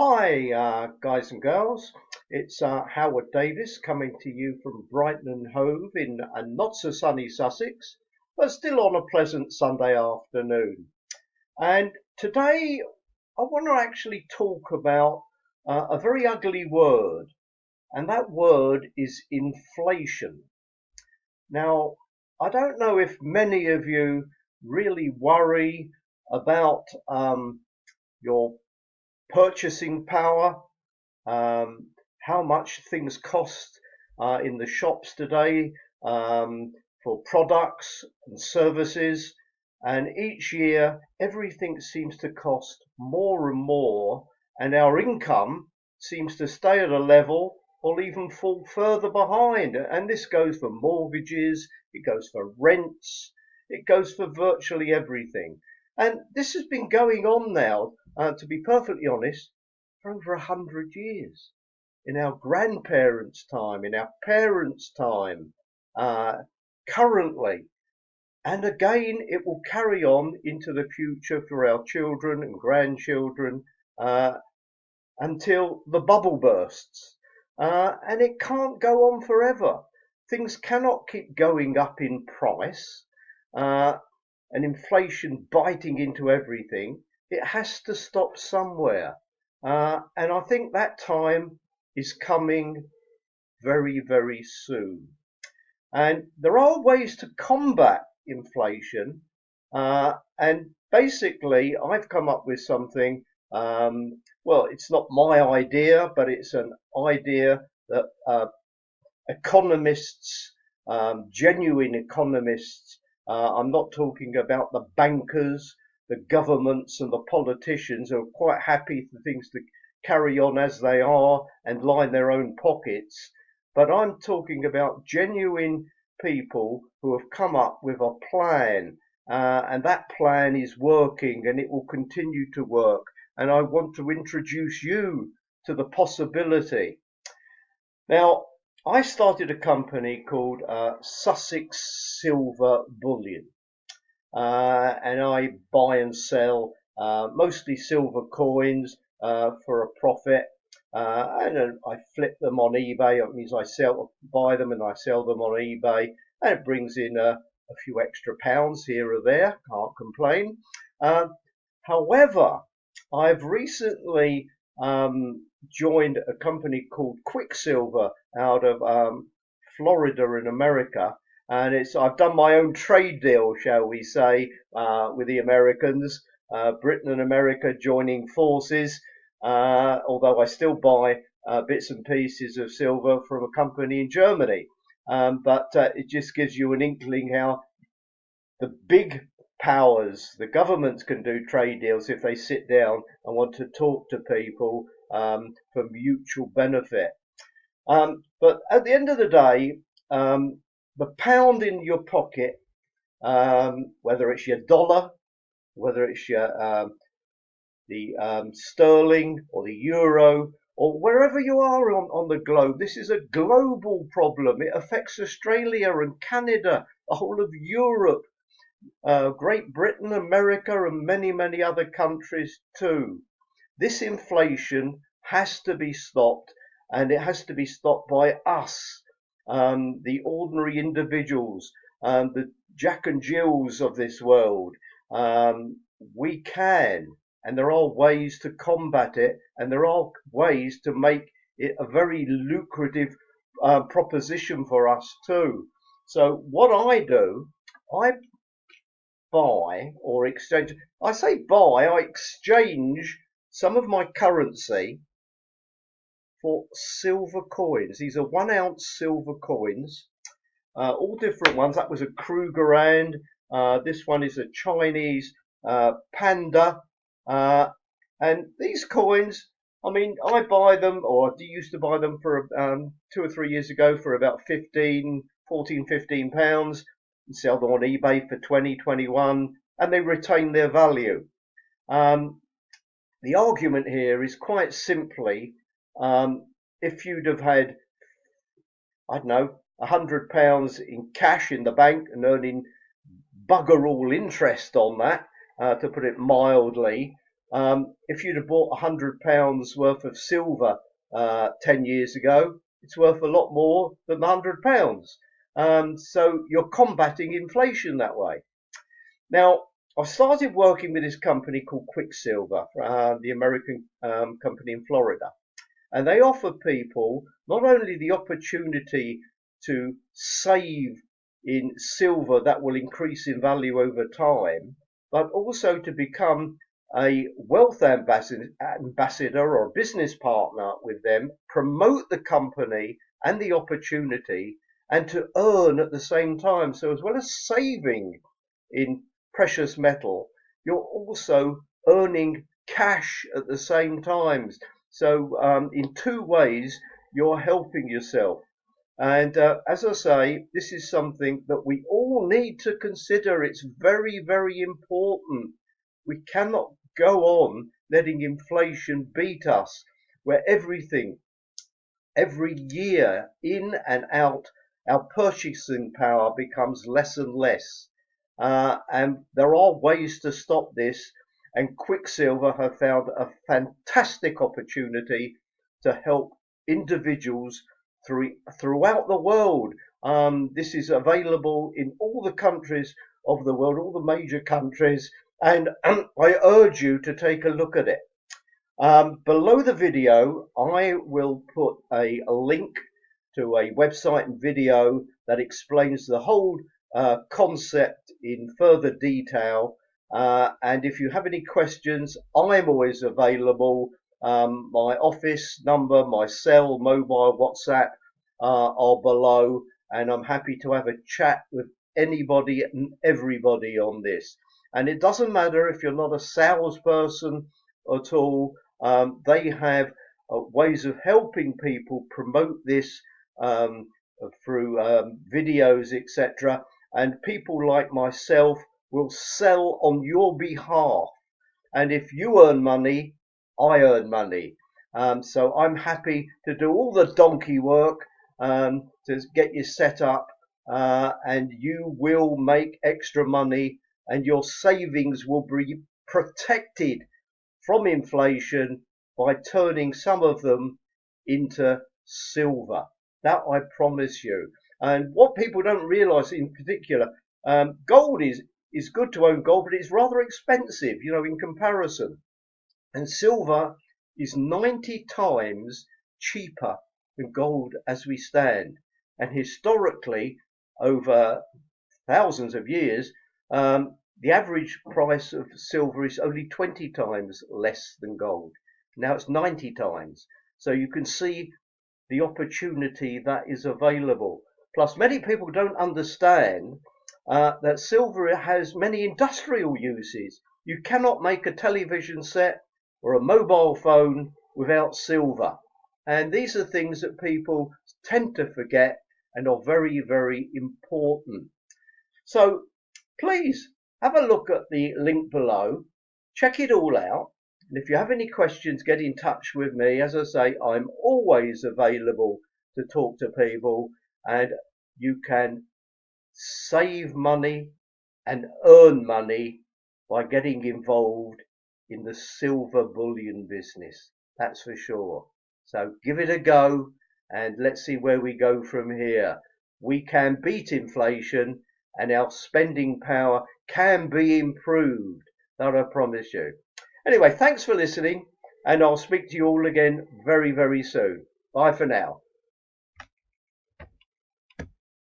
Hi, guys and girls. It's Howard Davis coming to you from Brighton and Hove in a not so sunny Sussex, but still on a pleasant Sunday afternoon. And today I want to actually talk about a very ugly word, and that word is inflation. Now, I don't know if many of you really worry about your purchasing power, how much things cost in the shops today for products and services. And each year, everything seems to cost more and more, and our income seems to stay at a level or even fall further behind. And this goes for mortgages, it goes for rents, it goes for virtually everything. And this has been going on now, to be perfectly honest, for over 100 years. In our grandparents' time, in our parents' time, uh, currently. And again, it will carry on into the future for our children and grandchildren until the bubble bursts. And it can't go on forever. Things cannot keep going up in price uh, and inflation biting into everything. It has to stop somewhere. And I think that time is coming very, very soon. And there are ways to combat inflation. And basically, I've come up with something. Well, it's not my idea, but it's an idea that economists, genuine economists, I'm not talking about the bankers, the governments and the politicians who are quite happy for things to carry on as they are and line their own pockets. But I'm talking about genuine people who have come up with a plan, and that plan is working and it will continue to work. And I want to introduce you to the possibility. Now, I started a company called Sussex Silver Bullion, and I buy and sell mostly silver coins for a profit, and then I flip them on eBay. That means buy them and I sell them on eBay, and it brings in a few extra pounds here or there. Can't complain. However, I've recently joined a company called Quicksilver out of Florida in America, and I've done my own trade deal, shall we say, with the Americans, Britain and America joining forces. Although I still buy bits and pieces of silver from a company in Germany, but it just gives you an inkling how the big powers, the governments can do trade deals if they sit down and want to talk to people for mutual benefit. But at the end of the day, the pound in your pocket, whether it's your dollar, whether it's the sterling or the euro, or wherever you are on the globe, this is a global problem. It affects Australia and Canada, the whole of Europe, Great Britain, America, and many, many other countries too. This inflation has to be stopped, and it has to be stopped by us, the ordinary individuals, the Jack and Jills of this world. We can, and there are ways to combat it, and there are ways to make it a very lucrative proposition for us too. So what I do, I buy or exchange. I say buy, I exchange some of my currency for silver coins. These are 1 ounce silver coins, all different ones. That was a Krugerrand. This one is a Chinese panda. And these coins, I mean, I buy them, or I used to buy them for 2 or 3 years ago for about 14, 15 pounds, and sell them on eBay for 20, 21, and they retain their value. The argument here is quite simply, if you'd have had, I don't know, £100 in cash in the bank and earning bugger all interest on that, to put it mildly, If you'd have bought £100 worth of silver 10 years ago, it's worth a lot more than £100. So you're combating inflation that way. Now, I started working with this company called Quicksilver, the American company in Florida. And they offer people not only the opportunity to save in silver that will increase in value over time, but also to become a wealth ambassador or business partner with them, promote the company and the opportunity, and to earn at the same time. So as well as saving in precious metal, you're also earning cash at the same time. So in two ways, you're helping yourself. And as I say, this is something that we all need to consider. It's very, very important. We cannot go on letting inflation beat us, where everything, every year, in and out, our purchasing power becomes less and less. And there are ways to stop this. And Quicksilver have found a fantastic opportunity to help individuals throughout the world. This is available in all the countries of the world, all the major countries, and I urge you to take a look at it. Below the video, I will put a link to a website and video that explains the whole concept in further detail. And if you have any questions, I'm always available. My office number, my cell, mobile, WhatsApp are below, and I'm happy to have a chat with anybody and everybody on this. And it doesn't matter if you're not a salesperson at all. They have ways of helping people promote this through videos, etc. And people like myself will sell on your behalf. And if you earn money, I earn money. So I'm happy to do all the donkey work to get you set up, and you will make extra money, and your savings will be protected from inflation by turning some of them into silver. That I promise you. And what people don't realize in particular, gold is good to own gold, but it's rather expensive, in comparison. And silver is 90 times cheaper than gold as we stand. And historically, over thousands of years, the average price of silver is only 20 times less than gold. Now it's 90 times. So you can see the opportunity that is available. Plus, many people don't understand that silver has many industrial uses. You cannot make a television set or a mobile phone without silver. And these are things that people tend to forget and are very, very important. So please have a look at the link below, check it all out. And if you have any questions, get in touch with me. As I say, I'm always available to talk to people, and you can save money and earn money by getting involved in the silver bullion business. That's for sure. So give it a go, and let's see where we go from here. We can beat inflation, and our spending power can be improved. That I promise you. Anyway, thanks for listening, and I'll speak to you all again very, very soon. Bye for now.